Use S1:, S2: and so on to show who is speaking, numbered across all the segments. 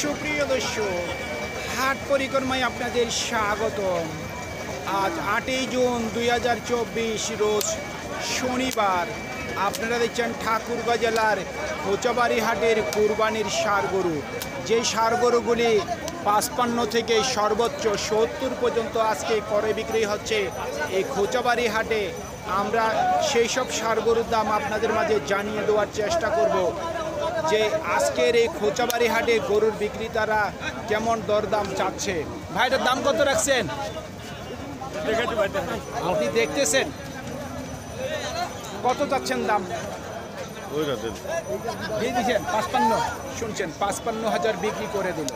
S1: সুপ্রিয় দর্শক, হাট পরিক্রমায় আপনাদের স্বাগতম। আজ 8ই জুন 2024 রোজ শনিবার। আপনারা দেখছেন ঠাকুরগাঁ জেলার খোঁচাবাড়ি হাটের কুরবানির ষাঁড় গরু। যে ষাঁড় গরুগুলি 55 থেকে সর্বোচ্চ 70 পর্যন্ত আজকে করে বিক্রি হচ্ছে এই খোঁচাবাড়ি হাটে। আমরা সেই সব ষাঁড় গরুর দাম আপনাদের মাঝে জানিয়ে দেওয়ার চেষ্টা করব যে আজকের এই খোঁচাবাড়ি হাটে গরুর বিক্রেতারা কেমন দরদাম চাচ্ছে। ভাইটার দাম কত রাখছেন? আপনি দেখতেছেন কত চাচ্ছেন দাম? দিয়ে দিচ্ছেন 55। শুনছেন 55,000 বিক্রি করে দিল।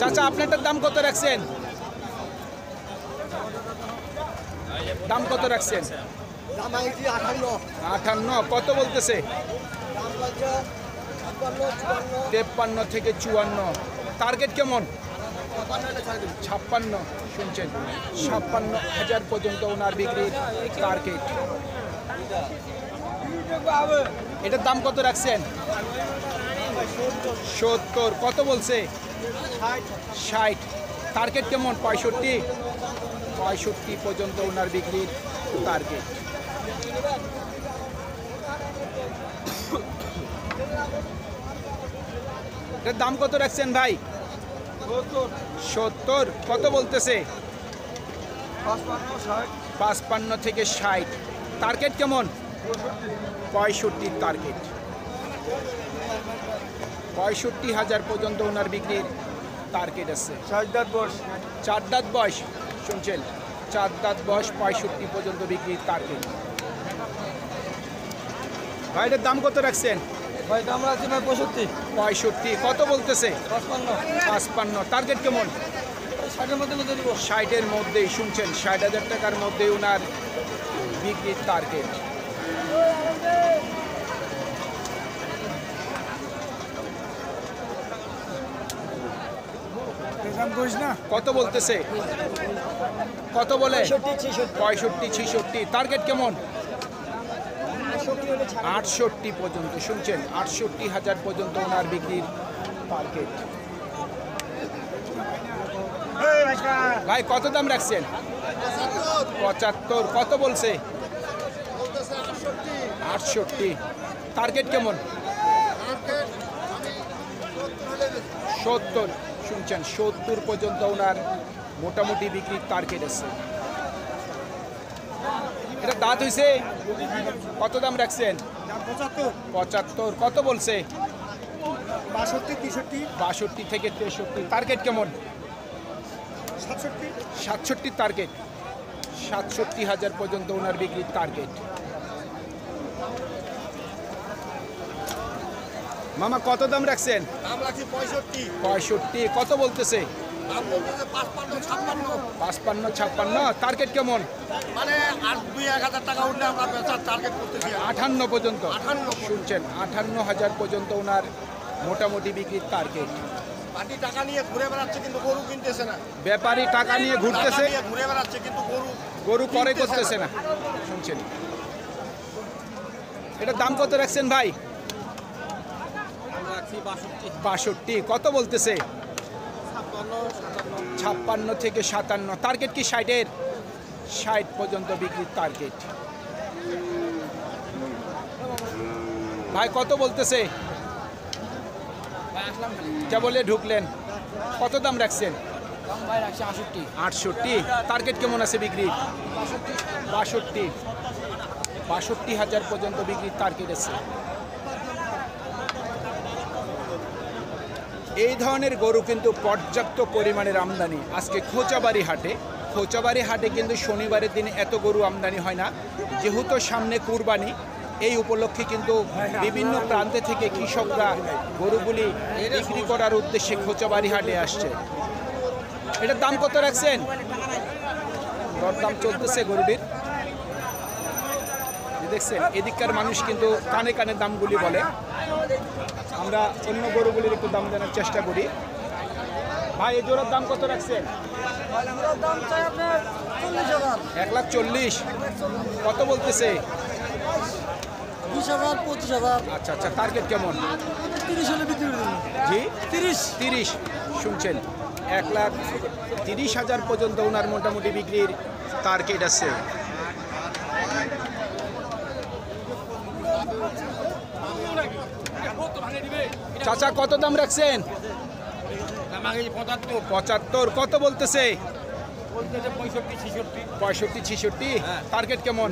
S1: চাচা আপনারটার দাম কত রাখছেন? দাম কত রাখছেন? 58। কত বলতেছে? 53 থেকে 54। টার্গেট কেমন? 56। শুনছেন 56,000 পর্যন্ত ওনার বিক্রির টার্গেট। এটার দাম কত রাখছেন? 70। কত বলছে? 60। টার্গেট কেমন? 65 পর্যন্ত ওনার বিক্রির টার্গেট। এটার দাম কত রাখছেন ভাই? 70। কত বলতেছে? 55 থেকে 60। টার্গেট কেমন? 65 টার্গেট। 65,000 পর্যন্ত ওনার বিক্রির টার্গেট আছে। 4 দাঁত বয়স। শুনছেন 4 দাঁত বয়স, 65 পর্যন্ত বিক্রির টার্গেট। ভাইটার দাম কত রাখছেন?
S2: ভাই দাম রাখছি ভাই 65।
S1: কত বলতেছে? 55। টার্গেট কেমন?
S2: 60-এর মধ্যে দিব।
S1: 60-এর মধ্যেই। শুনছেন 60,000 টাকার মধ্যে ওনার বিক্রির টার্গেট। কত বলতেছে? কত বলে? 65-66। টার্গেট কেমন? 68 পর্যন্ত। শুনছেন 68,000 পর্যন্ত ওনার বিক্রির টার্গেট। ভাই কত দাম রাখছেন? 75। কত বলছে? 68। টার্গেট কেমন? 70। শুনছেন 70 পর্যন্ত ওনার মোটামুটি বিক্রির টার্গেট আছে। এটা দাঁত হয়েছে? কত দাম রাখছেন? 75। কত বলছে? 62 থেকে 63। টার্গেট কেমন? 67 টার্গেট। 67,000 পর্যন্ত ওনার বিক্রির টার্গেট। মামা কত দাম রাখছেন? 65। কত বলতেছে? 55-56। টার্গেট কেমন?
S2: মানে আর 2-1,000 টাকা উঠলে আমরা বেচার টার্গেট করতেছি
S1: 58 পর্যন্ত। শুনছেন 58,000 পর্যন্ত ওনার মোটামুটি বিক্রির টার্গেট।
S2: পার্টি টাকা নিয়ে ঘুরে বেড়াচ্ছে কিন্তু গরু কিনতেছে না।
S1: ব্যাপারী টাকা নিয়ে ঘুরতেছে,
S2: ঘুরে বেড়াচ্ছে কিন্তু
S1: গরু করে করতেছে না। শুনছেন এটা দাম কত রাখছেন ভাই? 62। কত বলতেছে? 56 থেকে 57। টার্গেট কি 60-এর? 60 পর্যন্ত বিক্রির টার্গেট। ভাই কত বলতেছে? কেবলে ঢুকলেন। কত দাম রাখছেন? 68। টার্গেট কেমন আছে বিক্রি? 62,000 পর্যন্ত বিক্রির টার্গেট আছে। এই ধরনের গরু কিন্তু পর্যাপ্ত পরিমাণের আমদানি আজকে খোঁচাবাড়ি হাটে। খোঁচাবাড়ি হাটে কিন্তু শনিবারের দিনে এত গরু আমদানি হয় না, যেহেতু সামনে কুরবানি। এই উপলক্ষে কিন্তু বিভিন্ন প্রান্তে থেকে কৃষকরা গরুগুলি বিক্রি করার উদ্দেশ্যে খোঁচাবাড়ি হাটে আসছে। এটার দাম কত রাখছেন? দরদাম চলতেছে গরুটির। দেখছেন এদিককার মানুষ কিন্তু কানে কানে দামগুলি বলে। আমরা অন্য গরুগুলির একটু দাম জানার চেষ্টা করি। ভাই এই জোড়ার দাম কত রাখছেন? 1,40,000। কত বলতেছে?
S3: 20,000 25,000।
S1: আচ্ছা আচ্ছা, টার্গেট কেমন?
S3: 30 হলে বিক্রি করে দেবো।
S1: জি
S3: 30।
S1: 30 শুনছেন, 1,30,000 পর্যন্ত ওনার মোটামুটি বিক্রির টার্গেট আছে। চাচা কত দাম রাখছেন? 75। কত বলতেছে? 65 66। টার্গেট কেমন?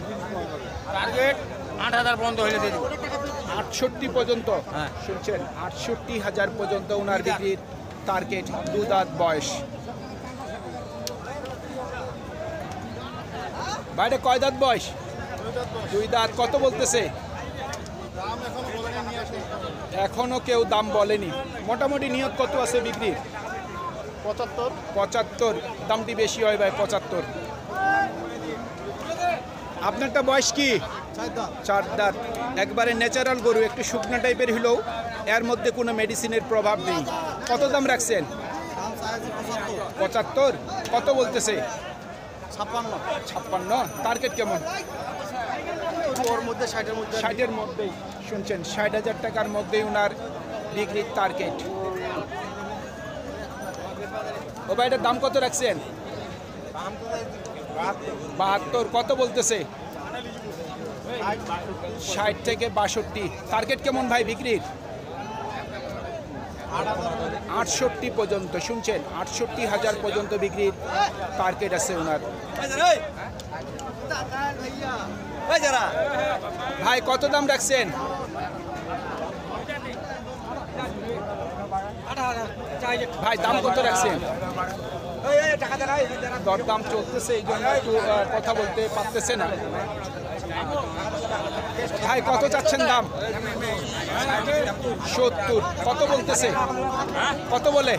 S2: টার্গেট 8,000 পর্যন্ত হইলে দিয়ে দেবো।
S1: 68 পর্যন্ত।
S2: হ্যাঁ।
S1: শুনছেন, 68,000 পর্যন্ত ওনার বিক্রির টার্গেট। 2 দাঁত বয়স। বাইরে কয় দাঁত বয়স? 2 দাঁত। কত বলতেছে? এখনো কেউ দাম বলেনি। মোটামুটি নিয়ত কত আছে বিক্রির? 75। দামটি বেশি হয় ভাই, 75। আপনারটা বয়স কি? 4 দাঁত। একবারে ন্যাচারাল গরু, একটু শুকনো টাইপের হলেও এর মধ্যে কোনো মেডিসিনের প্রভাব নেই। কত দাম রাখছেন? 75। কত বলতেছে? 56। টার্গেট কেমন?
S3: ওর মধ্যে 60-এর মধ্যে।
S1: 60-এর মধ্যেই। শুনছেন, 60,000 টাকার মধ্যেই ওনার বিক্রির টার্গেট। ও ভাই, এটার দাম কত রাখছেন? 72। কত বলতেছে? 60 থেকে 62। টার্গেট কেমন ভাই বিক্রির? 68 পর্যন্ত। শুনছেন, 68,000 পর্যন্ত বিক্রির টার্গেট আছে ওনার। ভাই কত দাম রাখছেন? ভাই দাম কত রাখছেন? দরদাম চলতেছে, এই জন্য একটু কথা বলতে পারতেছে না। ভাই কত চাচ্ছেন দাম? 70। কত বলতেছে? কত বলে?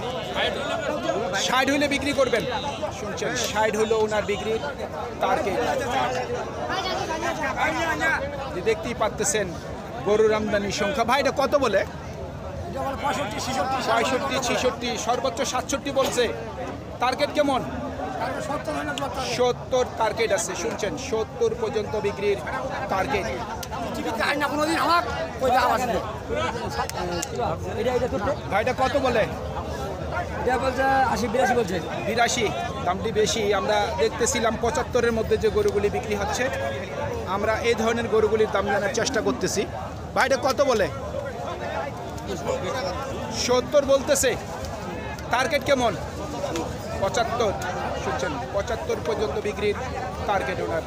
S1: 60 হইলে বিক্রি করবেন। শুনছেন, 60 হলো ওনার বিক্রির টার্গেট। দেখতেই পাচ্তেছেন গরুর আমদানির সংখ্যা। ভাই এটা কত বলে? 65 66, সর্বোচ্চ 67 বলছে। টার্গেট কেমন? 70 টার্গেট আছে। শুনছেন, 70 পর্যন্ত বিক্রির টার্গেট। ভাইটা কত বলে?
S3: 80-82 বলছে।
S1: 82। দামটি বেশি। আমরা দেখতেছিলাম 75-এর মধ্যে যে গরুগুলি বিক্রি হচ্ছে, আমরা এই ধরনের গরুগুলির দাম জানার চেষ্টা করতেছি। ভাইটা কত বলে? 70 বলতেছে। টার্গেট কেমন? 75। শুনছেন, 75 পর্যন্ত বিক্রির টার্গেট ওনার।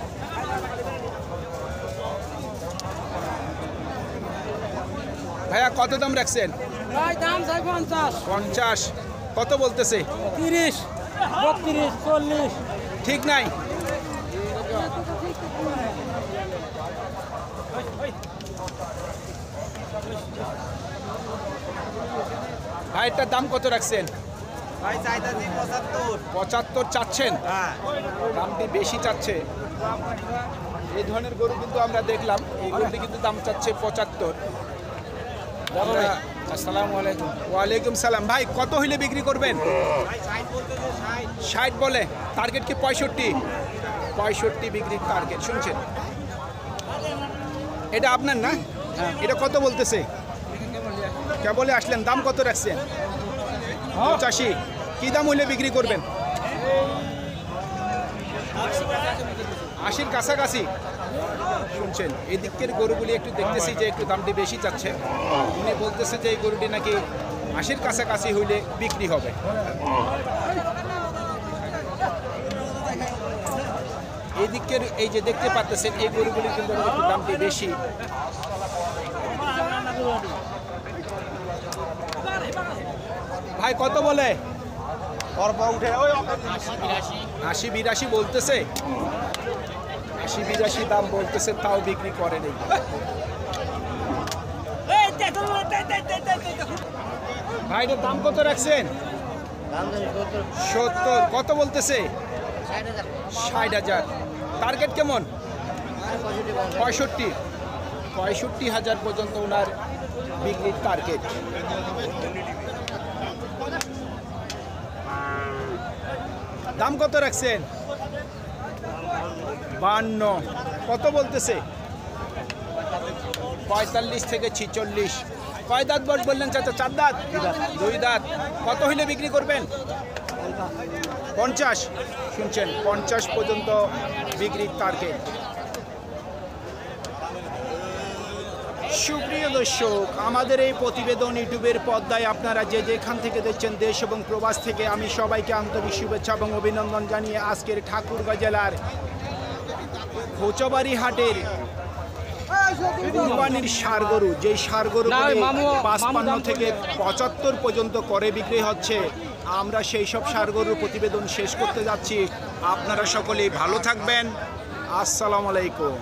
S1: ভাইয়া কত দাম রাখছেন?
S3: দাম চাই 50।
S1: 50। কত বলতেছে?
S3: 30 32 40।
S1: ঠিক নাই। ভাইটার দাম কত রাখছেন?
S2: ভাই চাইতাছি 75।
S1: 75 চাচ্ছেন?
S2: হ্যাঁ।
S1: দামটি বেশি চাচ্ছে। এই ধরনের গরু কিন্তু আমরা দেখলাম, এই গরুটি কিন্তু দাম চাচ্ছে 75।
S3: আসসালামু আলাইকুম।
S1: ওয়ালাইকুম সালাম। ভাই কত হইলে বিক্রি করবেন?
S2: ভাই 60 বলতেছে 60।
S1: 60 বলে। টার্গেট কি 65? 65 বিক্রির টার্গেট। শুনছেন, এটা আপনার না? এটা কত বলতেছে? কেবলে আসলেন, দাম কত রাখছেন? 85। কি দাম হইলে বিক্রি করবেন? 80-র কাছাকাছি। শুনছেন, এই দিকের গরুগুলি একটু দেখতেছি যে একটু দামটি বেশি চাচ্ছে। উনি বলতেছে যে এই গরুটি নাকি 80-র কাছাকাছি হইলে বিক্রি হবে। এই দিকের এই যে দেখতে পাচ্ছেন এই গরুগুলির কিন্তু একটু দামটি বেশি। ভাই কত বলে? 80-82 বলতেছে। 80-82 দাম বলতেছে, তাও বিক্রি করে নেই। ভাইটার দাম কত রাখছেন? 70। কত বলতেছে? 60,000। টার্গেট কেমন? 65। 65,000 পর্যন্ত ওনার বিক্রির টার্গেট। দাম কত রাখছেন? 52। কত বলতেছে? 45 থেকে 46। কয় দাঁত বয়স বললেন চাচা? 4 দাঁত, 2 দাঁত। কত হইলে বিক্রি করবেন? 50। শুনছেন, 50 পর্যন্ত বিক্রির টার্গেট। সুপ্রিয় দর্শক, আমাদের এই প্রতিবেদন ইউটিউবের পর্দায় আপনারা যে যেখান থেকে দেখছেন, দেশ এবং প্রবাস থেকে, আমি সবাইকে আন্তরিক শুভেচ্ছা এবং অভিনন্দন জানিয়ে আজকের ঠাকুরগাঁও জেলার খোঁচাবাড়ি হাটের কুরবানির ষাঁড় গরু, যেই ষাঁড় গরুগুলি 55 থেকে 75 পর্যন্ত করে বিক্রি হচ্ছে, আমরা সেই সব ষাঁড় গরুর প্রতিবেদন শেষ করতে যাচ্ছি। আপনারা সকলেই ভালো থাকবেন। আসসালামু আলাইকুম।